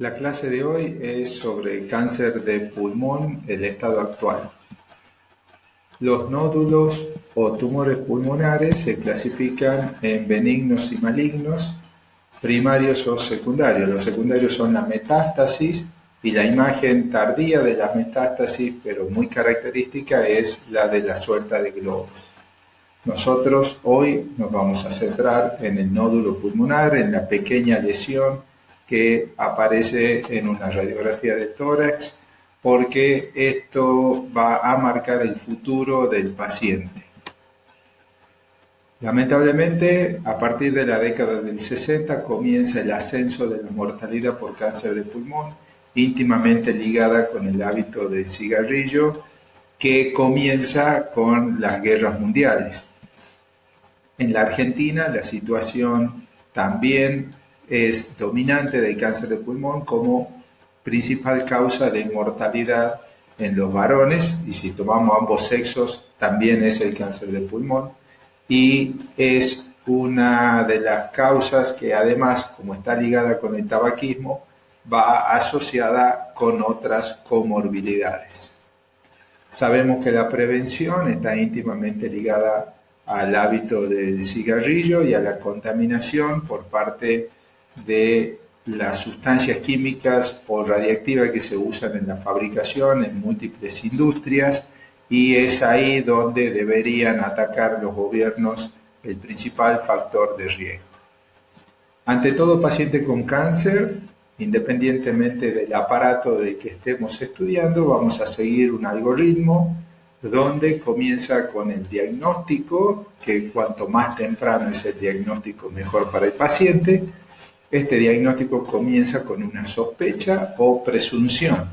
La clase de hoy es sobre cáncer de pulmón, el estado actual. Los nódulos o tumores pulmonares se clasifican en benignos y malignos, primarios o secundarios. Los secundarios son la metástasis y la imagen tardía de la metástasis, pero muy característica, es la de la suelta de globos. Nosotros hoy nos vamos a centrar en el nódulo pulmonar, en la pequeña lesión que aparece en una radiografía de tórax, porque esto va a marcar el futuro del paciente. Lamentablemente, a partir de la década del 60 comienza el ascenso de la mortalidad por cáncer de pulmón, íntimamente ligada con el hábito del cigarrillo, que comienza con las guerras mundiales. En la Argentina la situación también es dominante del cáncer de pulmón como principal causa de mortalidad en los varones, y si tomamos ambos sexos también es el cáncer de pulmón, y es una de las causas que además, como está ligada con el tabaquismo, va asociada con otras comorbilidades. Sabemos que la prevención está íntimamente ligada al hábito del cigarrillo y a la contaminación por parte de las sustancias químicas o radiactivas que se usan en la fabricación en múltiples industrias, y es ahí donde deberían atacar los gobiernos el principal factor de riesgo. Ante todo paciente con cáncer, independientemente del aparato de que estemos estudiando, vamos a seguir un algoritmo donde comienza con el diagnóstico, que cuanto más temprano es el diagnóstico mejor para el paciente. Este diagnóstico comienza con una sospecha o presunción.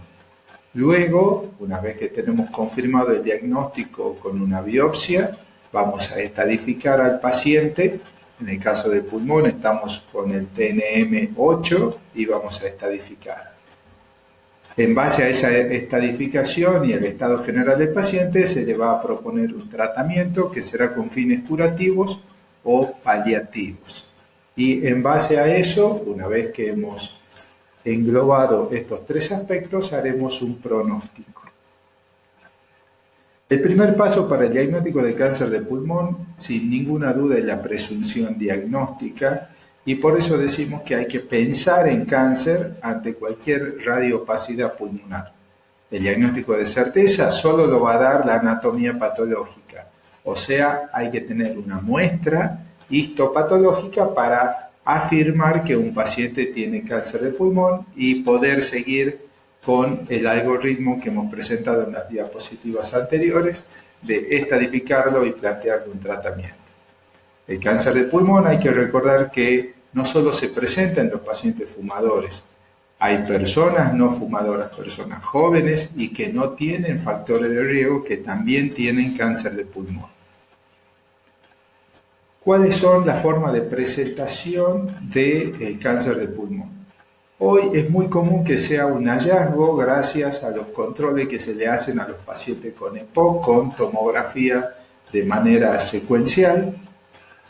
Luego, una vez que tenemos confirmado el diagnóstico con una biopsia, vamos a estadificar al paciente. En el caso del pulmón estamos con el TNM8 y vamos a estadificar. En base a esa estadificación y el estado general del paciente se le va a proponer un tratamiento que será con fines curativos o paliativos. Y en base a eso, una vez que hemos englobado estos tres aspectos, haremos un pronóstico. El primer paso para el diagnóstico de cáncer de pulmón, sin ninguna duda, es la presunción diagnóstica, y por eso decimos que hay que pensar en cáncer ante cualquier radiopacidad pulmonar. El diagnóstico de certeza solo lo va a dar la anatomía patológica, o sea, hay que tener una muestra histopatológica para afirmar que un paciente tiene cáncer de pulmón y poder seguir con el algoritmo que hemos presentado en las diapositivas anteriores de estadificarlo y plantearle un tratamiento. El cáncer de pulmón, hay que recordar que no solo se presenta en los pacientes fumadores, hay personas no fumadoras, personas jóvenes y que no tienen factores de riesgo que también tienen cáncer de pulmón. ¿Cuáles son las formas de presentación del cáncer de pulmón? Hoy es muy común que sea un hallazgo gracias a los controles que se le hacen a los pacientes con EPOC, con tomografía de manera secuencial,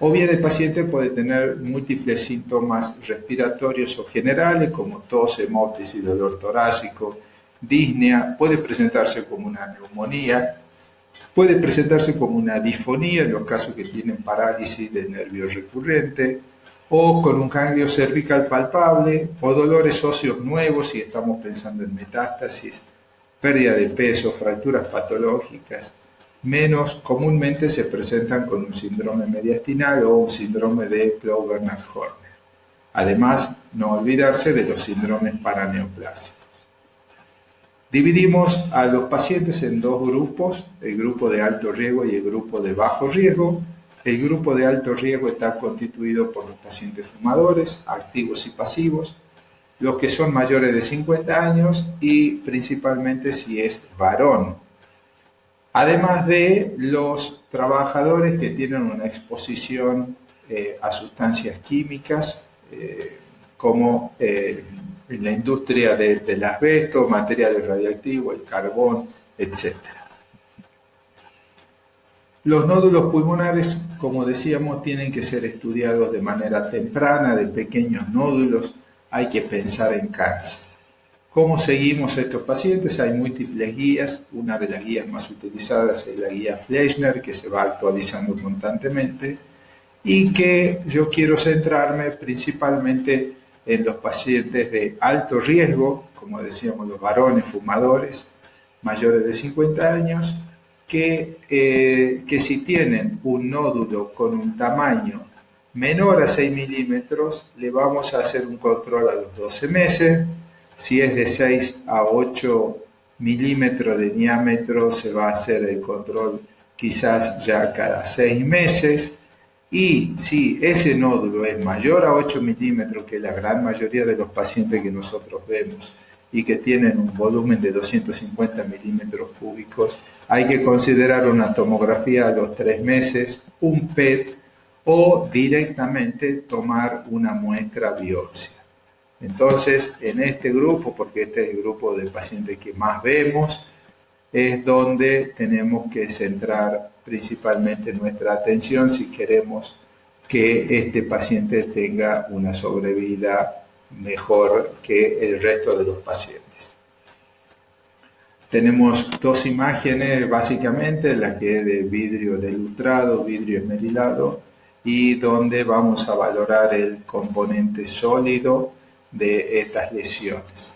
o bien el paciente puede tener múltiples síntomas respiratorios o generales como tos, hemoptis, dolor torácico, disnea, puede presentarse como una neumonía, puede presentarse como una disfonía en los casos que tienen parálisis de nervio recurrente, o con un ganglio cervical palpable, o dolores óseos nuevos si estamos pensando en metástasis, pérdida de peso, fracturas patológicas. Menos comúnmente se presentan con un síndrome mediastinal o un síndrome de Plough-Bernard-Horner. Además, no olvidarse de los síndromes paraneoplásicos. Dividimos a los pacientes en dos grupos, el grupo de alto riesgo y el grupo de bajo riesgo. El grupo de alto riesgo está constituido por los pacientes fumadores, activos y pasivos, los que son mayores de 50 años y principalmente si es varón. Además de los trabajadores que tienen una exposición a sustancias químicas como en la industria del asbesto, materiales radiactivos, el carbón, etc. Los nódulos pulmonares, como decíamos, tienen que ser estudiados de manera temprana, de pequeños nódulos, hay que pensar en cáncer. ¿Cómo seguimos a estos pacientes? Hay múltiples guías. Una de las guías más utilizadas es la guía Fleischner, que se va actualizando constantemente y que yo quiero centrarme principalmente en los pacientes de alto riesgo, como decíamos, los varones fumadores mayores de 50 años, que si tienen un nódulo con un tamaño menor a 6 milímetros, le vamos a hacer un control a los 12 meses. Si es de 6 a 8 milímetros de diámetro, se va a hacer el control quizás ya cada 6 meses. Y si ese nódulo es mayor a 8 milímetros, que es la gran mayoría de los pacientes que nosotros vemos, y que tienen un volumen de 250 milímetros cúbicos, hay que considerar una tomografía a los 3 meses, un PET o directamente tomar una muestra biopsia. Entonces, en este grupo, porque este es el grupo de pacientes que más vemos, es donde tenemos que centrar principalmente nuestra atención si queremos que este paciente tenga una sobrevida mejor que el resto de los pacientes. Tenemos dos imágenes básicamente, la que es de vidrio delustrado, vidrio esmerilado, y donde vamos a valorar el componente sólido de estas lesiones.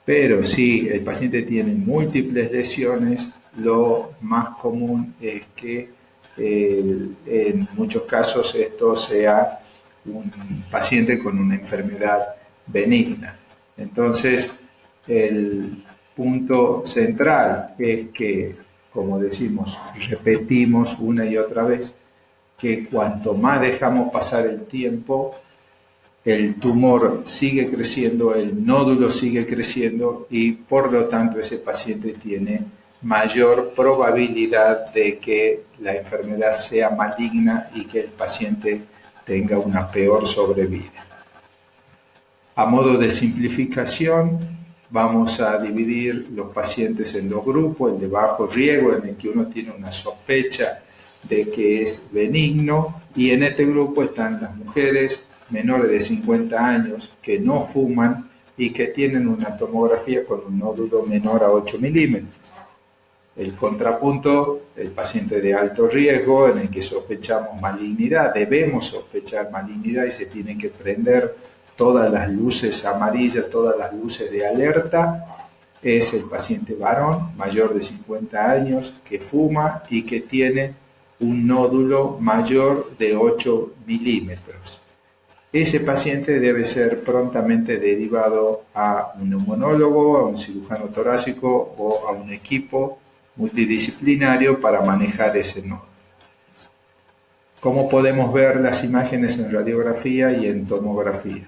Pero si el paciente tiene múltiples lesiones, lo más común es que en muchos casos esto sea un paciente con una enfermedad benigna. Entonces, el punto central es que, como decimos, repetimos una y otra vez, que cuanto más dejamos pasar el tiempo, el tumor sigue creciendo, el nódulo sigue creciendo y por lo tanto ese paciente tiene mayor probabilidad de que la enfermedad sea maligna y que el paciente tenga una peor sobrevida. A modo de simplificación, vamos a dividir los pacientes en dos grupos, el de bajo riesgo, en el que uno tiene una sospecha de que es benigno, y en este grupo están las mujeres menores de 50 años que no fuman y que tienen una tomografía con un nódulo menor a 8 milímetros. El contrapunto, el paciente de alto riesgo en el que sospechamos malignidad, debemos sospechar malignidad y se tienen que prender todas las luces amarillas, todas las luces de alerta, es el paciente varón mayor de 50 años que fuma y que tiene un nódulo mayor de 8 milímetros. Ese paciente debe ser prontamente derivado a un neumonólogo, a un cirujano torácico o a un equipo multidisciplinario para manejar ese nódulo. ¿Cómo podemos ver las imágenes en radiografía y en tomografía?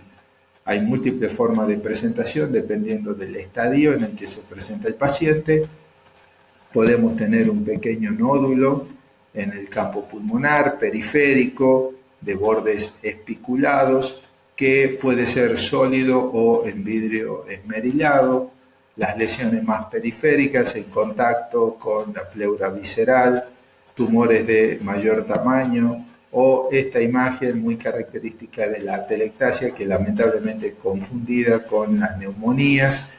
Hay múltiples formas de presentación dependiendo del estadio en el que se presenta el paciente. Podemos tener un pequeño nódulo en el campo pulmonar, periférico, de bordes espiculados, que puede ser sólido o en vidrio esmerilado. Las lesiones más periféricas en contacto con la pleura visceral, tumores de mayor tamaño, o esta imagen muy característica de la atelectasia, que lamentablemente es confundida con las neumonías,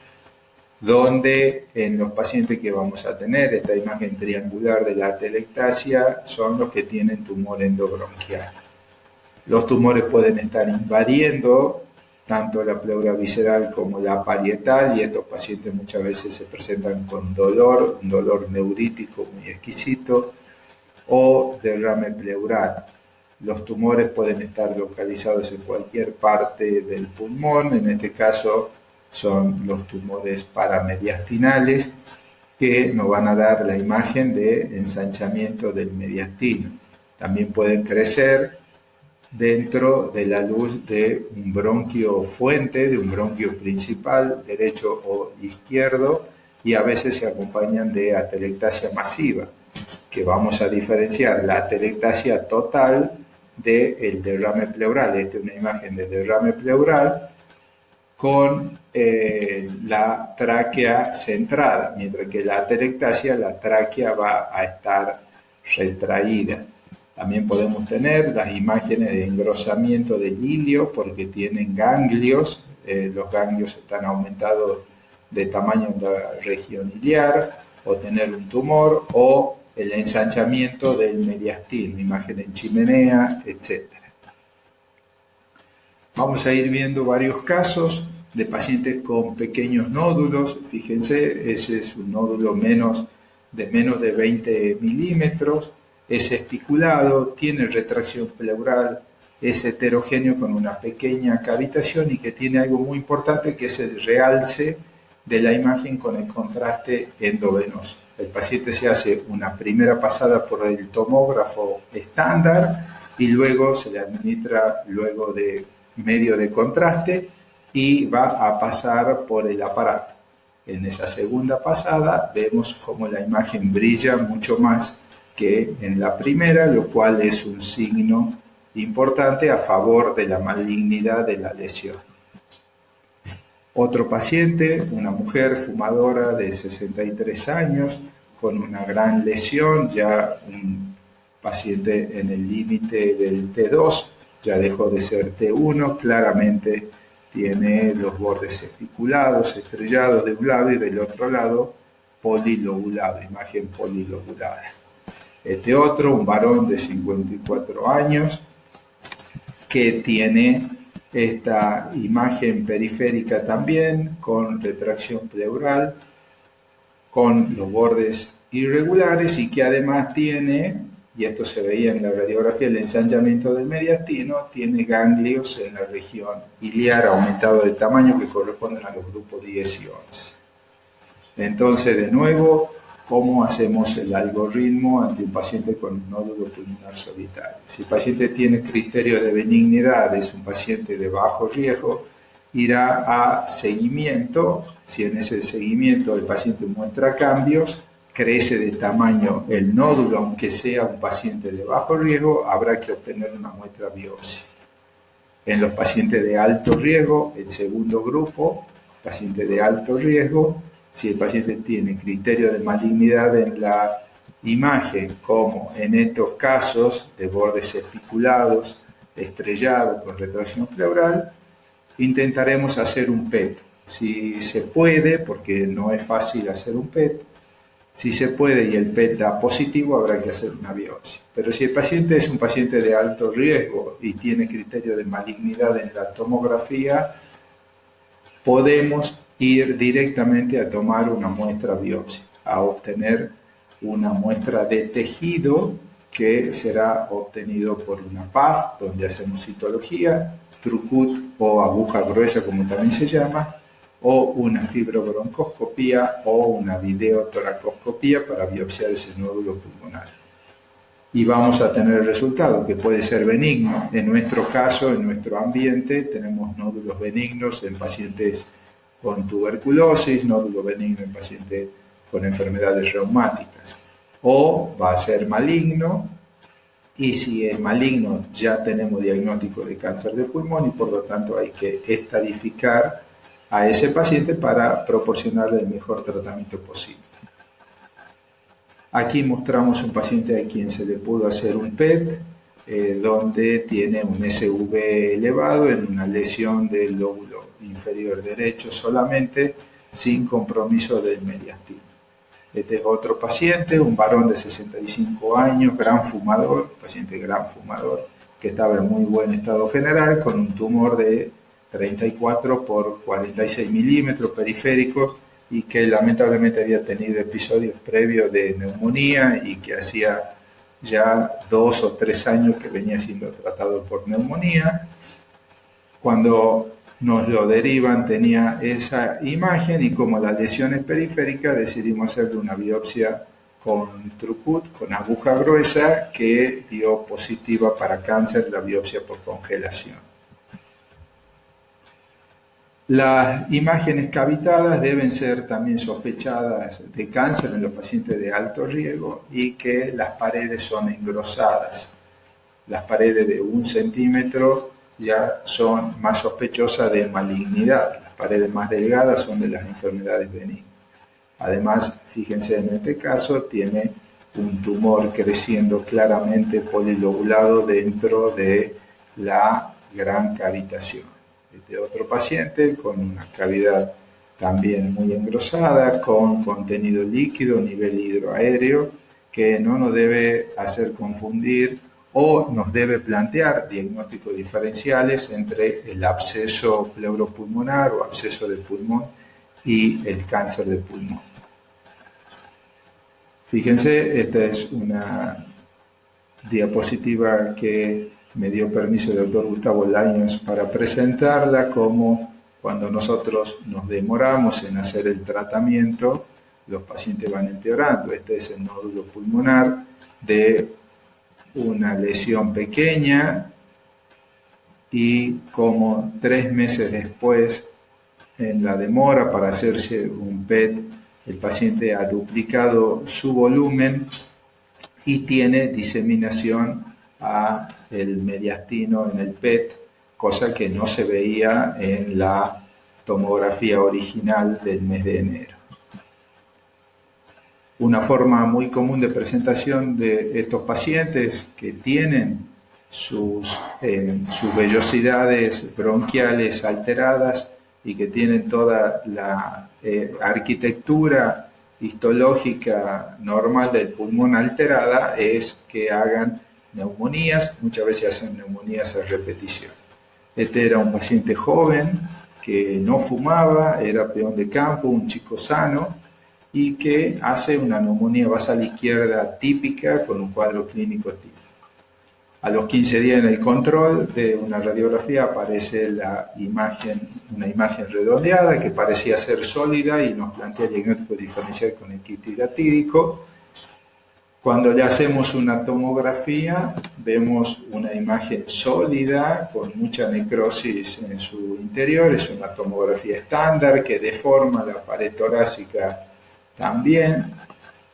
donde en los pacientes que vamos a tener esta imagen triangular de la atelectasia son los que tienen tumor endobronquial. Los tumores pueden estar invadiendo tanto la pleura visceral como la parietal, y estos pacientes muchas veces se presentan con dolor, un dolor neurítico muy exquisito, o derrame pleural. Los tumores pueden estar localizados en cualquier parte del pulmón, en este caso son los tumores paramediastinales, que nos van a dar la imagen de ensanchamiento del mediastino. También pueden crecer dentro de la luz de un bronquio fuente, de un bronquio principal, derecho o izquierdo, y a veces se acompañan de atelectasia masiva, que vamos a diferenciar la atelectasia total del derrame pleural. Esta es una imagen de derrame pleural con la tráquea centrada, mientras que la atelectasia, la tráquea va a estar retraída. También podemos tener las imágenes de engrosamiento del ilio porque tienen ganglios, los ganglios están aumentados de tamaño en la región iliar, o tener un tumor, o el ensanchamiento del mediastino, imagen en chimenea, etc. Vamos a ir viendo varios casos de pacientes con pequeños nódulos. Fíjense, ese es un nódulo de menos de 20 milímetros, es especulado, tiene retracción pleural, es heterogéneo con una pequeña cavitación y que tiene algo muy importante que es el realce de la imagen con el contraste endovenoso. El paciente se hace una primera pasada por el tomógrafo estándar y luego se le administra luego de medio de contraste y va a pasar por el aparato. En esa segunda pasada vemos cómo la imagen brilla mucho más que en la primera, lo cual es un signo importante a favor de la malignidad de la lesión. Otro paciente, una mujer fumadora de 63 años con una gran lesión, ya un paciente en el límite del T2, ya dejó de ser T1, claramente tiene los bordes espiculados, estrellados de un lado y del otro lado polilobulado, imagen polilobulada. Este otro, un varón de 54 años, que tiene esta imagen periférica también, con retracción pleural, con los bordes irregulares y que además tiene, y esto se veía en la radiografía, el ensanchamiento del mediastino, tiene ganglios en la región iliar aumentado de tamaño que corresponden a los grupos 10 y 11. Entonces, de nuevo, ¿cómo hacemos el algoritmo ante un paciente con un nódulo pulmonar solitario? Si el paciente tiene criterio de benignidad, es un paciente de bajo riesgo, irá a seguimiento. Si en ese seguimiento el paciente muestra cambios, crece de tamaño el nódulo, aunque sea un paciente de bajo riesgo, habrá que obtener una muestra biopsia. En los pacientes de alto riesgo, el segundo grupo, paciente de alto riesgo, si el paciente tiene criterio de malignidad en la imagen, como en estos casos de bordes espiculados, estrellados con retracción pleural, intentaremos hacer un PET. Si se puede, porque no es fácil hacer un PET, si se puede y el PET da positivo, habrá que hacer una biopsia. Pero si el paciente es un paciente de alto riesgo y tiene criterio de malignidad en la tomografía, podemos ir directamente a tomar una muestra biopsia, a obtener una muestra de tejido que será obtenido por una PAF, donde hacemos citología, Trucut o aguja gruesa, como también se llama, o una fibrobroncoscopía o una videotoracoscopía para biopsiar ese nódulo pulmonar. Y vamos a tener el resultado, que puede ser benigno. En nuestro caso, en nuestro ambiente, tenemos nódulos benignos en pacientes con tuberculosis, nódulo benigno en pacientes con enfermedades reumáticas. O va a ser maligno, y si es maligno ya tenemos diagnóstico de cáncer de pulmón y por lo tanto hay que estadificar a ese paciente para proporcionarle el mejor tratamiento posible. Aquí mostramos un paciente a quien se le pudo hacer un PET, donde tiene un SV elevado en una lesión del lóbulo inferior derecho solamente, sin compromiso del mediastino. Este es otro paciente, un varón de 65 años, gran fumador, paciente gran fumador, que estaba en muy buen estado general, con un tumor de 34 por 46 milímetros periféricos y que lamentablemente había tenido episodios previos de neumonía y que hacía ya 2 o 3 años que venía siendo tratado por neumonía. Cuando nos lo derivan tenía esa imagen y como la lesión es periférica decidimos hacerle una biopsia con Trucut, con aguja gruesa, que dio positiva para cáncer, la biopsia por congelación. Las imágenes cavitadas deben ser también sospechadas de cáncer en los pacientes de alto riesgo y que las paredes son engrosadas. Las paredes de 1 centímetro ya son más sospechosas de malignidad. Las paredes más delgadas son de las enfermedades benignas. Además, fíjense en este caso, tiene un tumor creciendo claramente polilobulado dentro de la gran cavitación. Este otro paciente con una cavidad también muy engrosada, con contenido líquido, nivel hidroaéreo, que no nos debe hacer confundir o nos debe plantear diagnósticos diferenciales entre el absceso pleuropulmonar o absceso de pulmón y el cáncer de pulmón. Fíjense, esta es una diapositiva que me dio permiso el doctor Gustavo Laños para presentarla, como cuando nosotros nos demoramos en hacer el tratamiento, los pacientes van empeorando. Este es el nódulo pulmonar de una lesión pequeña y como 3 meses después, en la demora para hacerse un PET, el paciente ha duplicado su volumen y tiene diseminación a el mediastino en el PET, cosa que no se veía en la tomografía original del mes de enero. Una forma muy común de presentación de estos pacientes que tienen sus vellosidades bronquiales alteradas y que tienen toda la arquitectura histológica normal del pulmón alterada, es que hagan neumonías, muchas veces hacen neumonías a repetición. Este era un paciente joven que no fumaba, era peón de campo, un chico sano, y que hace una neumonía basal izquierda típica con un cuadro clínico típico. A los 15 días en el control de una radiografía aparece una imagen redondeada que parecía ser sólida y nos plantea el diagnóstico diferencial con el kit hidratídico. Cuando le hacemos una tomografía, vemos una imagen sólida con mucha necrosis en su interior. Es una tomografía estándar que deforma la pared torácica también.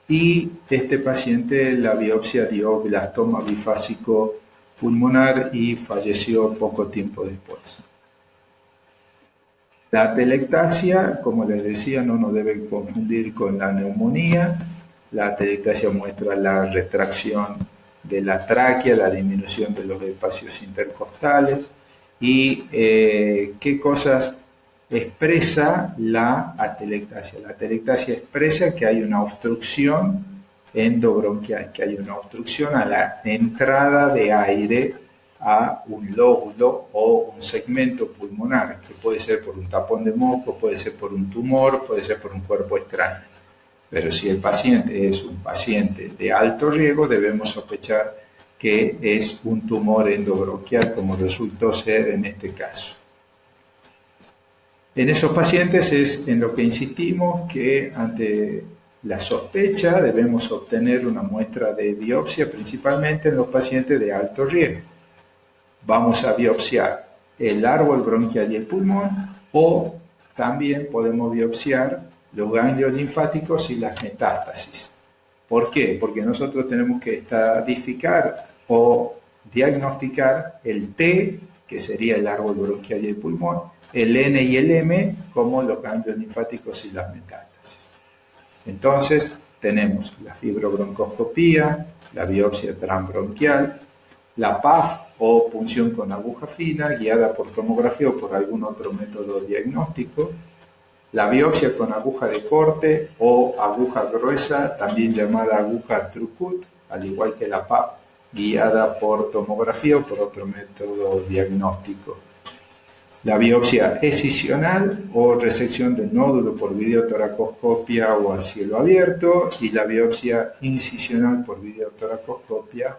Y este paciente, la biopsia dio blastoma bifásico pulmonar y falleció poco tiempo después. La atelectasia, como les decía, no nos debe confundir con la neumonía. La atelectasia muestra la retracción de la tráquea, la disminución de los espacios intercostales. ¿Y qué cosas expresa la atelectasia? La atelectasia expresa que hay una obstrucción endobronquial, que hay una obstrucción a la entrada de aire a un lóbulo o un segmento pulmonar, que puede ser por un tapón de moco, puede ser por un tumor, puede ser por un cuerpo extraño. Pero si el paciente es un paciente de alto riesgo, debemos sospechar que es un tumor endobronquial, como resultó ser en este caso. En esos pacientes es en lo que insistimos, que ante la sospecha debemos obtener una muestra de biopsia, principalmente en los pacientes de alto riesgo. Vamos a biopsiar el árbol bronquial y el pulmón, o también podemos biopsiar los ganglios linfáticos y las metástasis. ¿Por qué? Porque nosotros tenemos que estadificar o diagnosticar el T, que sería el árbol bronquial y el pulmón, el N y el M como los ganglios linfáticos y las metástasis. Entonces tenemos la fibrobroncoscopía, la biopsia transbronquial, la PAF o punción con aguja fina guiada por tomografía o por algún otro método diagnóstico, la biopsia con aguja de corte o aguja gruesa, también llamada aguja Trucut, al igual que la PAF, guiada por tomografía o por otro método diagnóstico. La biopsia excisional o resección del nódulo por videotoracoscopia o a cielo abierto, y la biopsia incisional por videotoracoscopia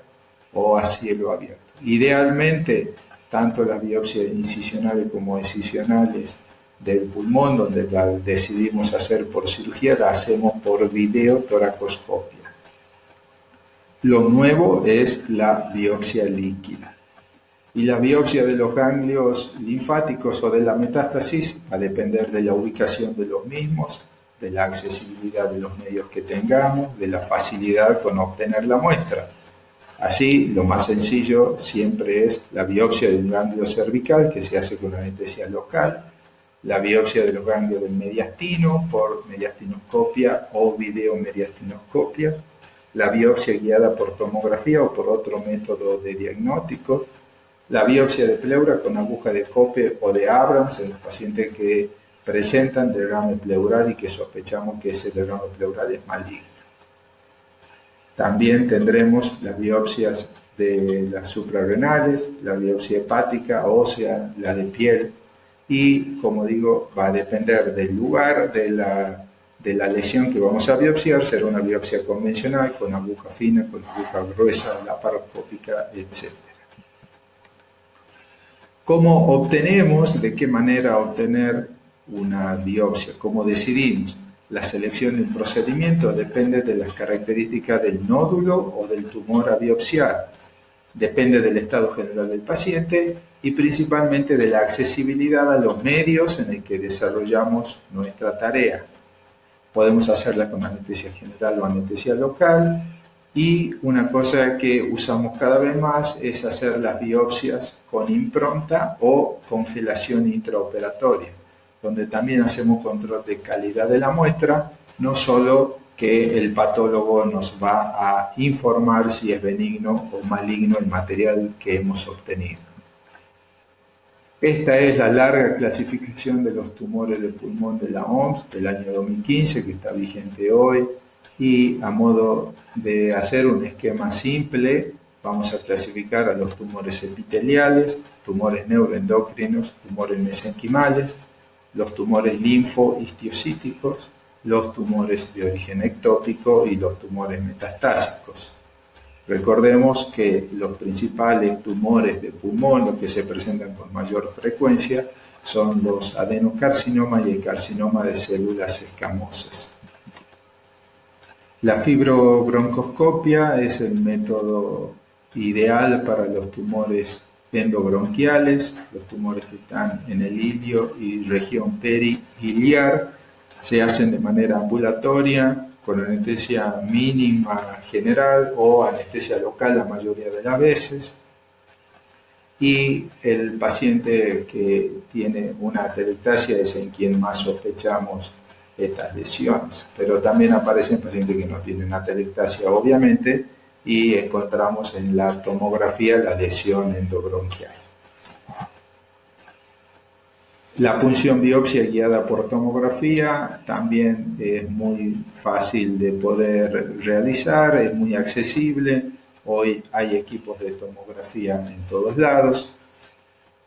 o a cielo abierto. Idealmente, tanto las biopsias incisionales como excisionales del pulmón, donde la decidimos hacer por cirugía, la hacemos por videotoracoscopia. Lo nuevo es la biopsia líquida. Y la biopsia de los ganglios linfáticos o de la metástasis va a depender de la ubicación de los mismos, de la accesibilidad de los medios que tengamos, de la facilidad con obtener la muestra. Así, lo más sencillo siempre es la biopsia de un ganglio cervical, que se hace con anestesia local, la biopsia de los ganglios del mediastino por mediastinoscopia o videomediastinoscopia, la biopsia guiada por tomografía o por otro método de diagnóstico, la biopsia de pleura con aguja de Cope o de Abrams en los pacientes que presentan derrame pleural y que sospechamos que ese derrame pleural es maligno. También tendremos las biopsias de las suprarrenales, la biopsia hepática, ósea, la de piel, y como digo, va a depender del lugar de la lesión que vamos a biopsiar. Será una biopsia convencional con aguja fina, con aguja gruesa, laparoscópica, etc. ¿Cómo obtenemos? ¿De qué manera obtener una biopsia? ¿Cómo decidimos? La selección del procedimiento depende de las características del nódulo o del tumor a biopsiar. Depende del estado general del paciente y principalmente de la accesibilidad a los medios en el que desarrollamos nuestra tarea. Podemos hacerla con anestesia general o anestesia local, y una cosa que usamos cada vez más es hacer las biopsias con impronta o congelación intraoperatoria, donde también hacemos control de calidad de la muestra, no solo que el patólogo nos va a informar si es benigno o maligno el material que hemos obtenido. Esta es la larga clasificación de los tumores de pulmón de la OMS del año 2015, que está vigente hoy, y a modo de hacer un esquema simple, vamos a clasificar a los tumores epiteliales, tumores neuroendocrinos, tumores mesenquimales, los tumores linfohistiocíticos, los tumores de origen ectópico y los tumores metastásicos. Recordemos que los principales tumores de pulmón, los que se presentan con mayor frecuencia, son los adenocarcinomas y el carcinoma de células escamosas. La fibrobroncoscopia es el método ideal para los tumores endobronquiales, los tumores que están en el ilio y región perihiliar. Se hacen de manera ambulatoria, con anestesia mínima general o anestesia local la mayoría de las veces. Y el paciente que tiene una atelectasia es en quien más sospechamos estas lesiones. Pero también aparecen pacientes que no tienen atelectasia, obviamente, y encontramos en la tomografía la lesión endobronquial. La punción biopsia guiada por tomografía también es muy fácil de poder realizar, es muy accesible. Hoy hay equipos de tomografía en todos lados.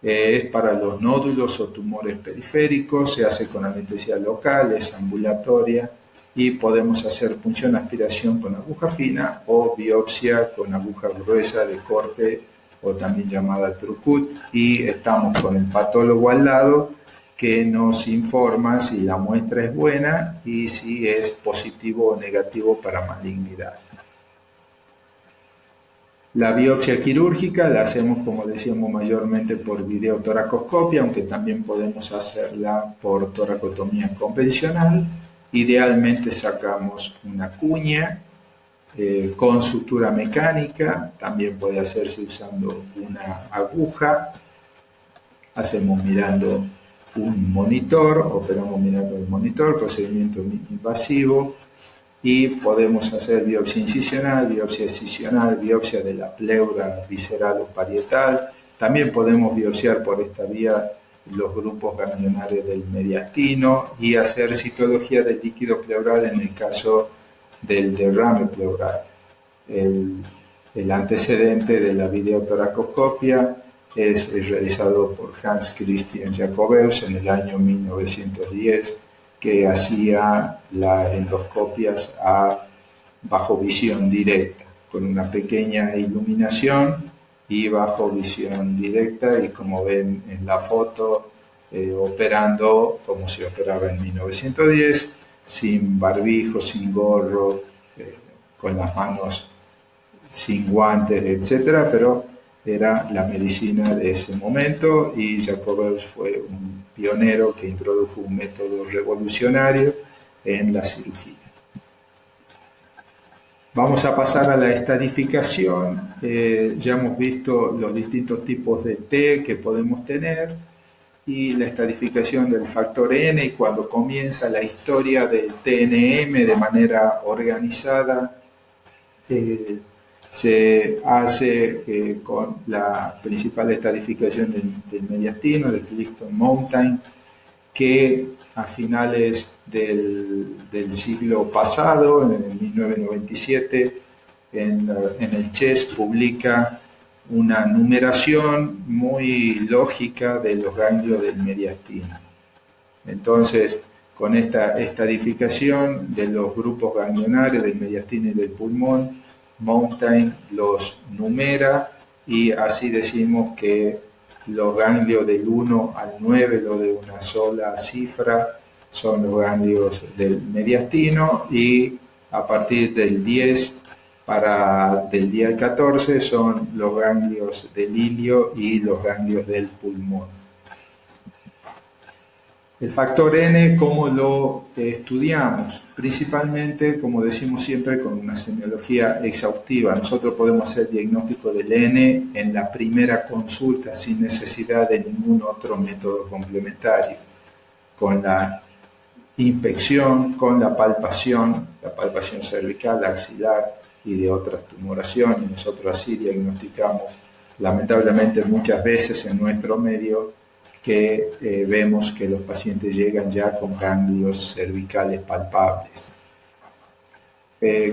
Es para los nódulos o tumores periféricos, se hace con anestesia local, es ambulatoria, y podemos hacer punción aspiración con aguja fina o biopsia con aguja gruesa de corte, o también llamada trucut, y estamos con el patólogo al lado que nos informa si la muestra es buena y si es positivo o negativo para malignidad. La biopsia quirúrgica la hacemos, como decíamos, mayormente por videotoracoscopia, aunque también podemos hacerla por toracotomía convencional. Idealmente sacamos una cuña con sutura mecánica, también puede hacerse usando una aguja. Hacemos mirando un monitor, operamos mirando el monitor, procedimiento invasivo. Y podemos hacer biopsia incisional, biopsia excisional, biopsia de la pleura visceral o parietal. También podemos biopsiar por esta vía los grupos ganglionarios del mediastino y hacer citología del líquido pleural en el caso del derrame pleural. El antecedente de la videotoracoscopia es realizado por Hans Christian Jacobaeus en el año 1910, que hacía las endoscopias bajo visión directa, con una pequeña iluminación y bajo visión directa, y como ven en la foto, operando como se operaba en 1910, sin barbijo, sin gorro, con las manos sin guantes, etc., pero era la medicina de ese momento, y Jacobaeus fue un pionero que introdujo un método revolucionario en la cirugía. Vamos a pasar a la estadificación. Ya hemos visto los distintos tipos de T que podemos tener y la estadificación del factor N, y cuando comienza la historia del TNM de manera organizada, se hace con la principal estadificación del mediastino, del Clifton Mountain, que a finales del siglo pasado, en 1997, en el CHES publica una numeración muy lógica de los ganglios del mediastino. Entonces, con esta estadificación de los grupos ganglionares del mediastino y del pulmón, Mountain los numera y así decimos que los ganglios del 1 al 9, lo de una sola cifra, son los ganglios del mediastino, y a partir del 10 del día al 14 son los ganglios del ilio y los ganglios del pulmón. El factor N, ¿cómo lo estudiamos? Principalmente, como decimos siempre, con una semiología exhaustiva. Nosotros podemos hacer diagnóstico del N en la primera consulta sin necesidad de ningún otro método complementario, con la inspección, con la palpación cervical, axilar y de otras tumoraciones. Nosotros así diagnosticamos, lamentablemente muchas veces en nuestro medio, que vemos que los pacientes llegan ya con ganglios cervicales palpables.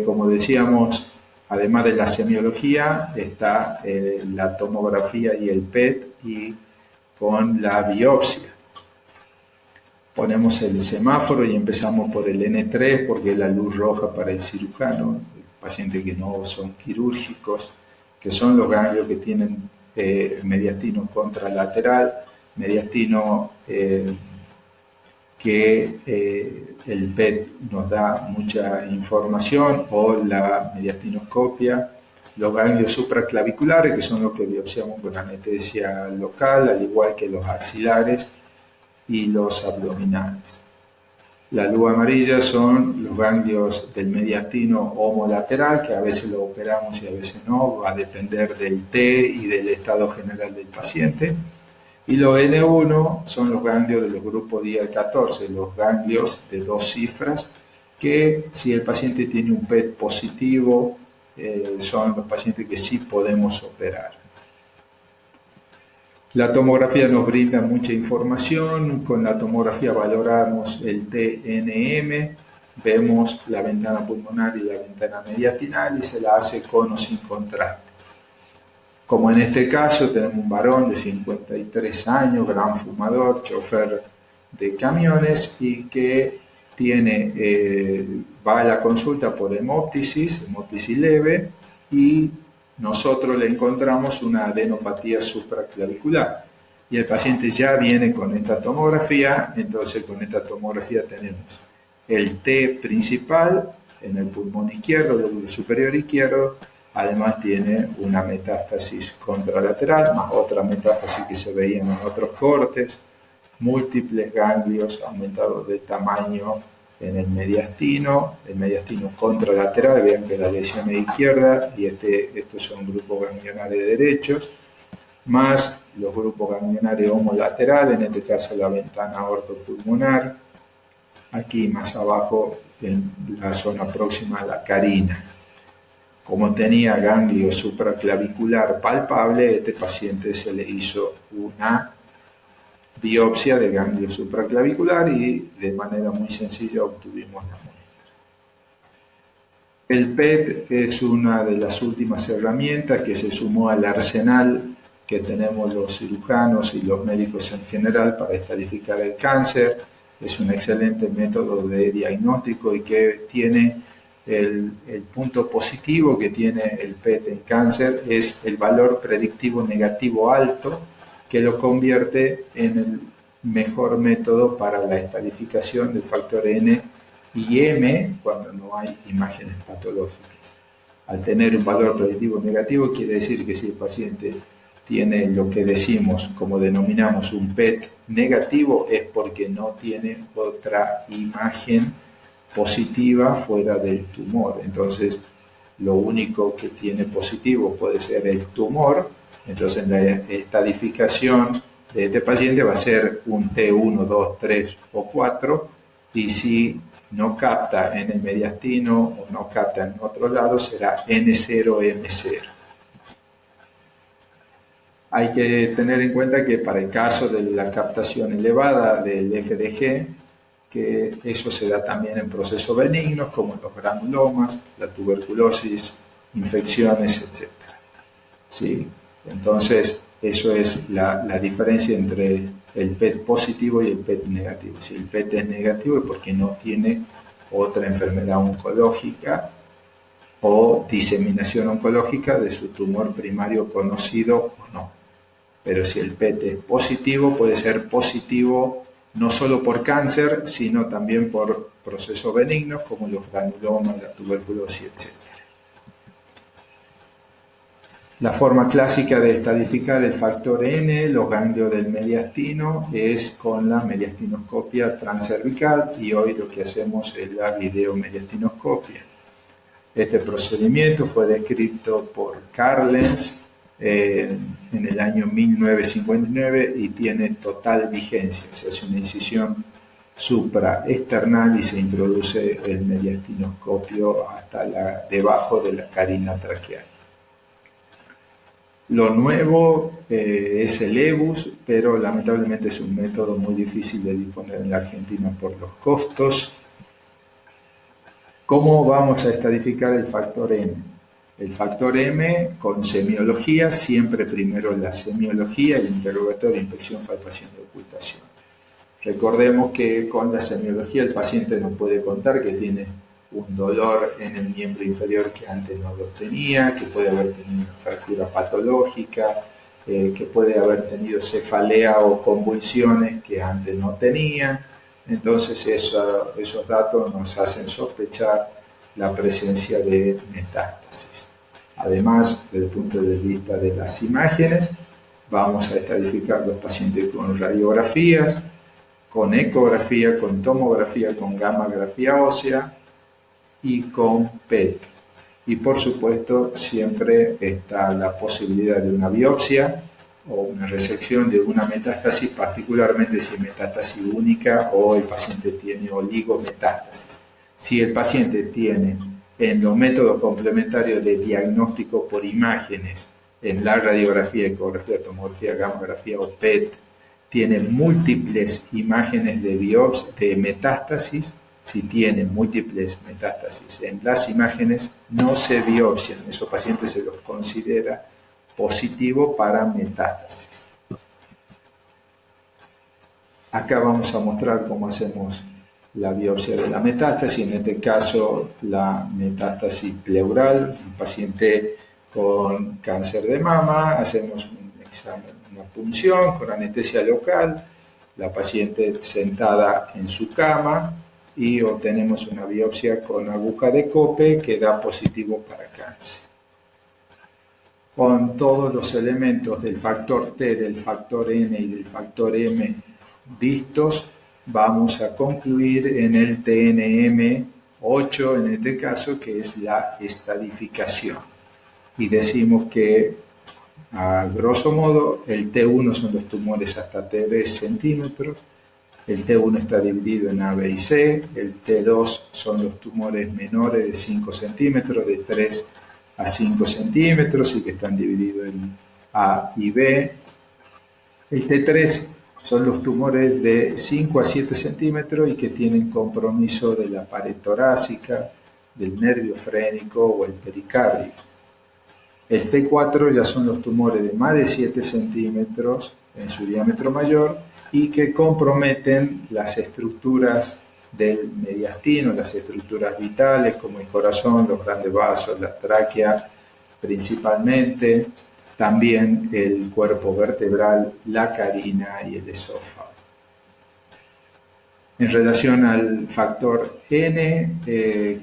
Como decíamos, además de la semiología, está la tomografía y el PET, y con la biopsia. Ponemos el semáforo y empezamos por el N3 porque es la luz roja para el cirujano, pacientes que no son quirúrgicos, que son los ganglios que tienen mediastino contralateral, mediastino que el PET nos da mucha información, o la mediastinoscopia, los ganglios supraclaviculares, que son los que biopsiamos con anestesia local, al igual que los axilares y los abdominales. La luz amarilla son los ganglios del mediastino homolateral, que a veces lo operamos y a veces no, va a depender del T y del estado general del paciente. Y los N1 son los ganglios de los grupos 10 al 14, los ganglios de 2 cifras, que si el paciente tiene un PET positivo, son los pacientes que sí podemos operar. La tomografía nos brinda mucha información. Con la tomografía valoramos el TNM, vemos la ventana pulmonar y la ventana mediastinal, y se la hace con o sin contraste. Como en este caso tenemos un varón de 53 años, gran fumador, chofer de camiones, y que va a la consulta por hemóptisis leve, y nosotros le encontramos una adenopatía supraclavicular. Y el paciente ya viene con esta tomografía. Entonces con esta tomografía tenemos el T principal en el pulmón izquierdo, lóbulo superior izquierdo. Además tiene una metástasis contralateral, más otra metástasis que se veían en otros cortes, múltiples ganglios aumentados de tamaño en el mediastino contralateral. Vean que la lesión es izquierda y estos son grupos ganglionares derechos, más los grupos ganglionares homolaterales, en este caso la ventana ortopulmonar, aquí más abajo en la zona próxima a la carina. Como tenía ganglio supraclavicular palpable, este paciente se le hizo una biopsia de ganglio supraclavicular y de manera muy sencilla obtuvimos la muestra. El PET es una de las últimas herramientas que se sumó al arsenal que tenemos los cirujanos y los médicos en general para estadificar el cáncer. Es un excelente método de diagnóstico y que tiene el punto positivo que tiene el PET en cáncer es el valor predictivo negativo alto, que lo convierte en el mejor método para la estadificación del factor N y M cuando no hay imágenes patológicas. Al tener un valor predictivo negativo quiere decir que si el paciente tiene lo que decimos, como denominamos, un PET negativo, es porque no tiene otra imagen positiva fuera del tumor. Entonces, lo único que tiene positivo puede ser el tumor. Entonces, la estadificación de este paciente va a ser un T1, 2, 3 o 4, y si no capta en el mediastino o no capta en otro lado, será N0, M0. Hay que tener en cuenta que para el caso de la captación elevada del FDG, que eso se da también en procesos benignos como los granulomas, la tuberculosis, infecciones, etc. ¿Sí? Entonces, eso es la diferencia entre el PET positivo y el PET negativo. Si el PET es negativo es porque no tiene otra enfermedad oncológica o diseminación oncológica de su tumor primario conocido o no. Pero si el PET es positivo, puede ser positivo no solo por cáncer, sino también por procesos benignos como los granulomas, la tuberculosis, etc. La forma clásica de estadificar el factor N, los ganglios del mediastino, es con la mediastinoscopia transcervical, y hoy lo que hacemos es la videomediastinoscopia. Este procedimiento fue descrito por Carlens en el año 1959 y tiene total vigencia. Se hace una incisión supraesternal y se introduce el mediastinoscopio hasta debajo de la carina traqueal. Lo nuevo es el EBUS, pero lamentablemente es un método muy difícil de disponer en la Argentina por los costos. ¿Cómo vamos a estadificar el factor M? El factor M con semiología, siempre primero la semiología, el interrogatorio, inspección, palpación y ocultación. Recordemos que con la semiología el paciente nos puede contar que tiene un dolor en el miembro inferior que antes no lo tenía, que puede haber tenido una fractura patológica, que puede haber tenido cefalea o convulsiones que antes no tenía. Entonces esos datos nos hacen sospechar la presencia de metástasis. Además, desde el punto de vista de las imágenes, vamos a estadificar los pacientes con radiografías, con ecografía, con tomografía, con gammagrafía ósea y con PET. Y por supuesto siempre está la posibilidad de una biopsia o una resección de una metástasis, particularmente si es metástasis única o el paciente tiene oligometástasis. Si el paciente tiene en los métodos complementarios de diagnóstico por imágenes, en la radiografía, ecografía, tomografía, gammagrafía o PET, tiene múltiples imágenes de metástasis. Si tiene múltiples metástasis en las imágenes, no se biopsian. Esos pacientes se los considera positivo para metástasis. Acá vamos a mostrar cómo hacemos la biopsia de la metástasis. En este caso, la metástasis pleural, un paciente con cáncer de mama, hacemos un examen, una punción con anestesia local, la paciente sentada en su cama, y obtenemos una biopsia con aguja de cope que da positivo para cáncer. Con todos los elementos del factor T, del factor N y del factor M vistos, vamos a concluir en el TNM8, en este caso, que es la estadificación. Y decimos que, a grosso modo, el T1 son los tumores hasta 3 centímetros, el T1 está dividido en A, B y C, el T2 son los tumores menores de 5 centímetros, de 3 a 5 centímetros y que están divididos en A y B. El T3 son los tumores de 5 a 7 centímetros y que tienen compromiso de la pared torácica, del nervio frénico o el pericardio. El T4 ya son los tumores de más de 7 centímetros en su diámetro mayor y que comprometen las estructuras del mediastino, las estructuras vitales como el corazón, los grandes vasos, la tráquea principalmente, también el cuerpo vertebral, la carina y el esófago. En relación al factor N,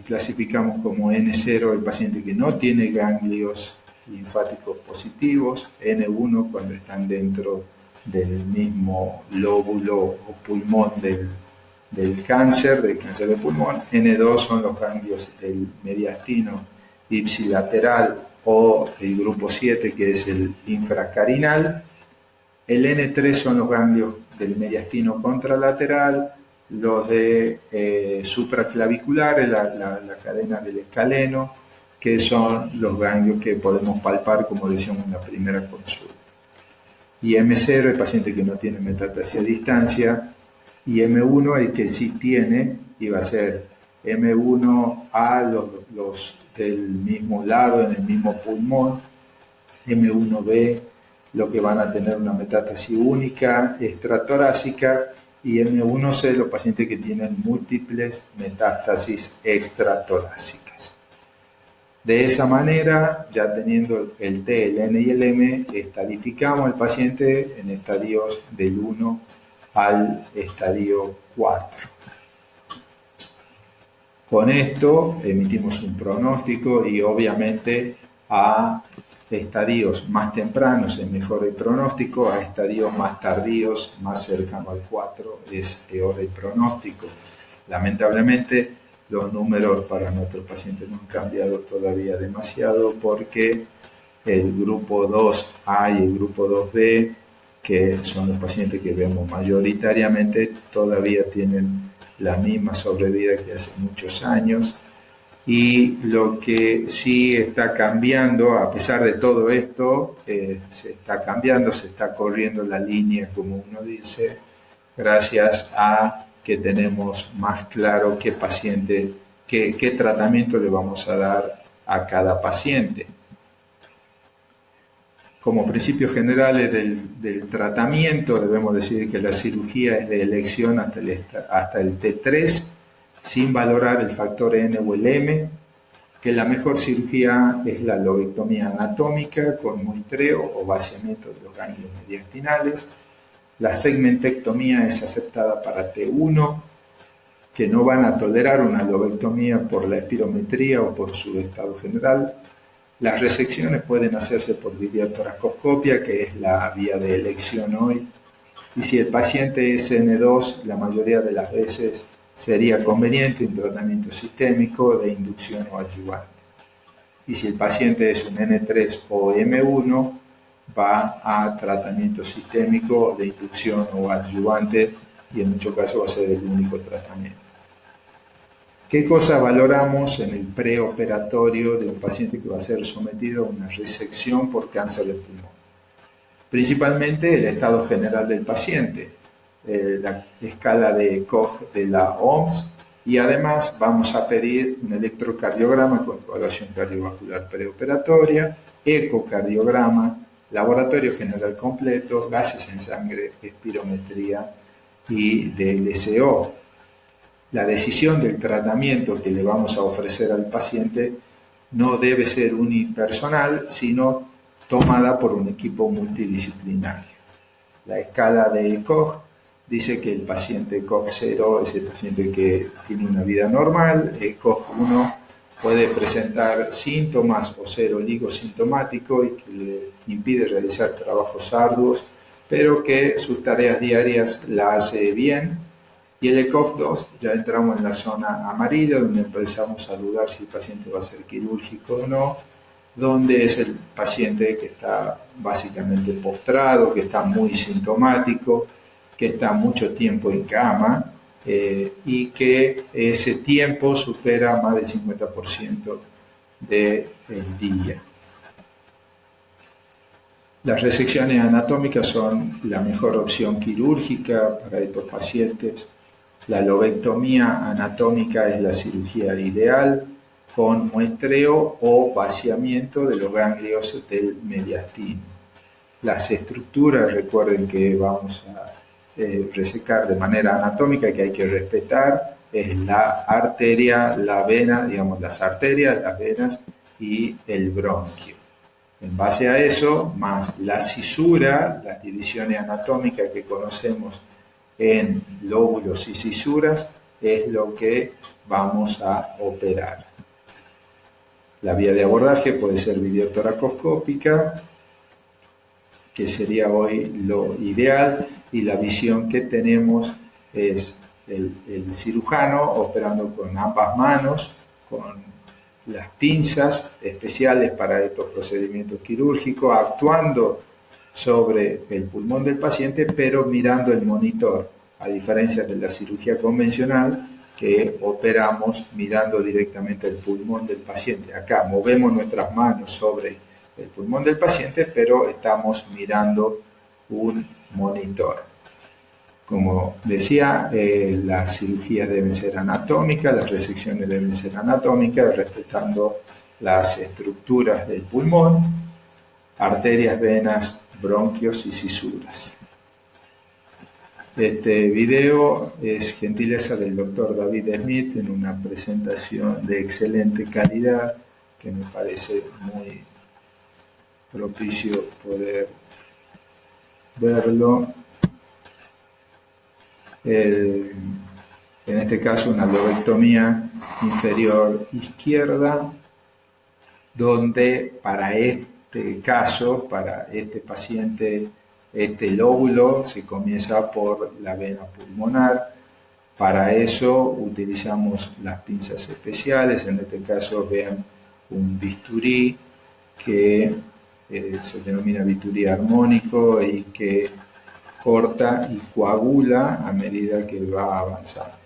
clasificamos como N0 el paciente que no tiene ganglios linfáticos positivos, N1 cuando están dentro del mismo lóbulo o pulmón del cáncer de pulmón. N2 son los ganglios del mediastino ipsilateral o el grupo 7, que es el infracarinal. El N3 son los ganglios del mediastino contralateral, los de supraclaviculares, la cadena del escaleno, que son los ganglios que podemos palpar, como decíamos en la primera consulta. y M0 el paciente que no tiene metástasis a distancia, y M1 el que sí tiene, y va a ser M1A los del mismo lado, en el mismo pulmón, M1B los que van a tener una metástasis única extratorácica, y M1C los pacientes que tienen múltiples metástasis extratorácicas. De esa manera, ya teniendo el T, el N y el M, estadificamos al paciente en estadios del 1 al estadio 4. Con esto emitimos un pronóstico y obviamente a estadios más tempranos es mejor el pronóstico, a estadios más tardíos, más cercano al 4, es peor el pronóstico. Lamentablemente, los números para nuestros pacientes no han cambiado todavía demasiado porque el grupo 2A y el grupo 2B, que son los pacientes que vemos mayoritariamente, todavía tienen la misma sobrevida que hace muchos años. Y lo que sí está cambiando, a pesar de todo esto, se está cambiando, se está corriendo la línea, como uno dice, gracias a que tenemos más claro qué paciente, qué tratamiento le vamos a dar a cada paciente. Como principios generales del tratamiento, debemos decir que la cirugía es de elección hasta el T3, sin valorar el factor N o el M, que la mejor cirugía es la lobectomía anatómica con muestreo o vaciamiento de los ganglios mediastinales. La segmentectomía es aceptada para T1, que no van a tolerar una lobectomía por la espirometría o por su estado general. Las resecciones pueden hacerse por videotoracoscopia, que es la vía de elección hoy. Y si el paciente es N2, la mayoría de las veces sería conveniente un tratamiento sistémico de inducción o adyuvante. Y si el paciente es un N3 o M1, va a tratamiento sistémico de inducción o adyuvante, y en muchos casos va a ser el único tratamiento. ¿Qué cosas valoramos en el preoperatorio de un paciente que va a ser sometido a una resección por cáncer de pulmón? Principalmente el estado general del paciente, la escala de Koch de la OMS, y además vamos a pedir un electrocardiograma con evaluación cardiovascular preoperatoria, ecocardiograma, laboratorio general completo, gases en sangre, espirometría y DLCO. La decisión del tratamiento que le vamos a ofrecer al paciente no debe ser unipersonal, sino tomada por un equipo multidisciplinario. La escala de Koch dice que el paciente Koch 0 es el paciente que tiene una vida normal, el Koch 1 puede presentar síntomas o ser oligosintomático y que le impide realizar trabajos arduos, pero que sus tareas diarias la hace bien. Y el ECOG 2 ya entramos en la zona amarilla, donde empezamos a dudar si el paciente va a ser quirúrgico o no, donde es el paciente que está básicamente postrado, que está muy sintomático, que está mucho tiempo en cama y que ese tiempo supera más del 50% del día. Las resecciones anatómicas son la mejor opción quirúrgica para estos pacientes. La lobectomía anatómica es la cirugía ideal con muestreo o vaciamiento de los ganglios del mediastino. Las estructuras, recuerden que vamos a resecar de manera anatómica, que hay que respetar, es la arteria, la vena, digamos las arterias, las venas y el bronquio. En base a eso, más la cisura, las divisiones anatómicas que conocemos en lóbulos y cisuras, es lo que vamos a operar. La vía de abordaje puede ser videotoracoscópica, que sería hoy lo ideal, y la visión que tenemos es el cirujano operando con ambas manos, con las pinzas especiales para estos procedimientos quirúrgicos, actuando sobre el pulmón del paciente, pero mirando el monitor, a diferencia de la cirugía convencional, que operamos mirando directamente el pulmón del paciente. Acá movemos nuestras manos sobre el pulmón del paciente, pero estamos mirando un monitor. Como decía, las cirugías deben ser anatómicas, las resecciones deben ser anatómicas, respetando las estructuras del pulmón, arterias, venas, bronquios y cisuras. Este video es gentileza del doctor David Smith en una presentación de excelente calidad que me parece muy propicio poder verlo. En este caso una lobectomía inferior izquierda, donde para este caso, para este paciente, este lóbulo se comienza por la vena pulmonar. Para eso utilizamos las pinzas especiales, en este caso vean un bisturí que se denomina bisturí armónico y que corta y coagula a medida que va avanzando.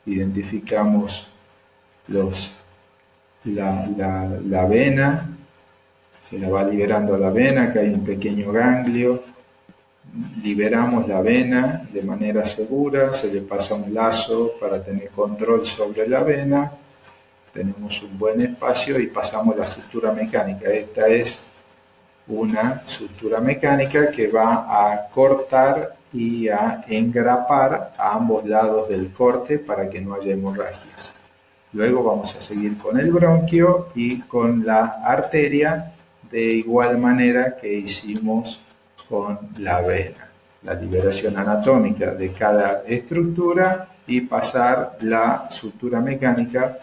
Identificamos la vena, se la va liberando la vena, acá hay un pequeño ganglio, liberamos la vena de manera segura, se le pasa un lazo para tener control sobre la vena, tenemos un buen espacio y pasamos la sutura mecánica. Esta es una sutura mecánica que va a cortar y a engrapar a ambos lados del corte para que no haya hemorragias. Luego vamos a seguir con el bronquio y con la arteria de igual manera que hicimos con la vena. La liberación anatómica de cada estructura y pasar la sutura mecánica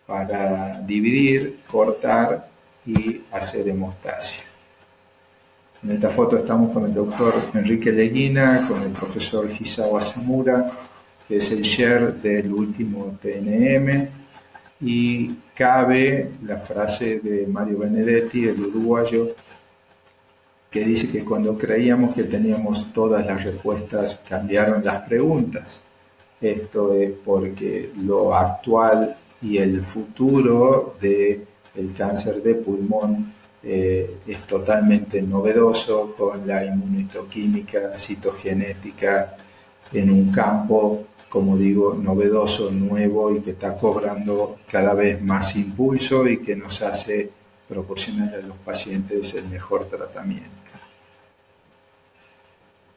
para dividir, cortar y hacer hemostasia. En esta foto estamos con el doctor Enrique Leguina, con el profesor Hisao Samura, que es el chair del último TNM, y cabe la frase de Mario Benedetti, el uruguayo, que dice que cuando creíamos que teníamos todas las respuestas, cambiaron las preguntas. Esto es porque lo actual y el futuro del cáncer de pulmón es totalmente novedoso, con la inmunohistoquímica, citogenética, en un campo, como digo, novedoso, nuevo y que está cobrando cada vez más impulso y que nos hace proporcionar a los pacientes el mejor tratamiento.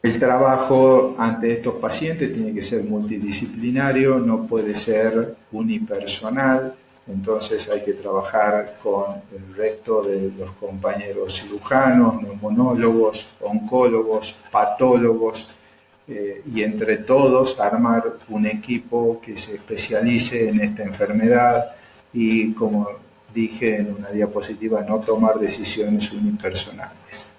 El trabajo ante estos pacientes tiene que ser multidisciplinario, no puede ser unipersonal, entonces hay que trabajar con el resto de los compañeros cirujanos, neumonólogos, oncólogos, patólogos, y entre todos armar un equipo que se especialice en esta enfermedad y, como dije en una diapositiva, no tomar decisiones unipersonales.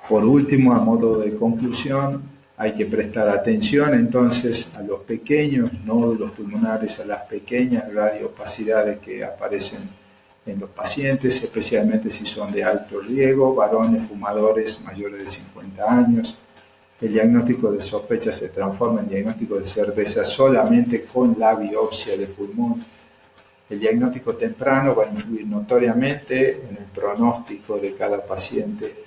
Por último, a modo de conclusión, hay que prestar atención entonces a los pequeños nódulos pulmonares, a las pequeñas radioopacidades que aparecen en los pacientes, especialmente si son de alto riesgo, varones fumadores mayores de 50 años. El diagnóstico de sospecha se transforma en diagnóstico de certeza solamente con la biopsia de pulmón. El diagnóstico temprano va a influir notoriamente en el pronóstico de cada paciente.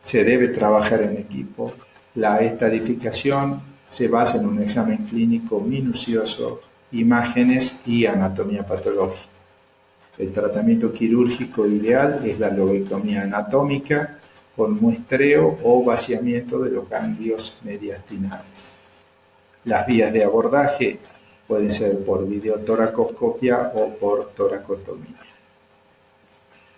Se debe trabajar en equipo. La estadificación se basa en un examen clínico minucioso, imágenes y anatomía patológica. El tratamiento quirúrgico ideal es la lobectomía anatómica con muestreo o vaciamiento de los ganglios mediastinales. Las vías de abordaje pueden ser por videotoracoscopia o por toracostomía.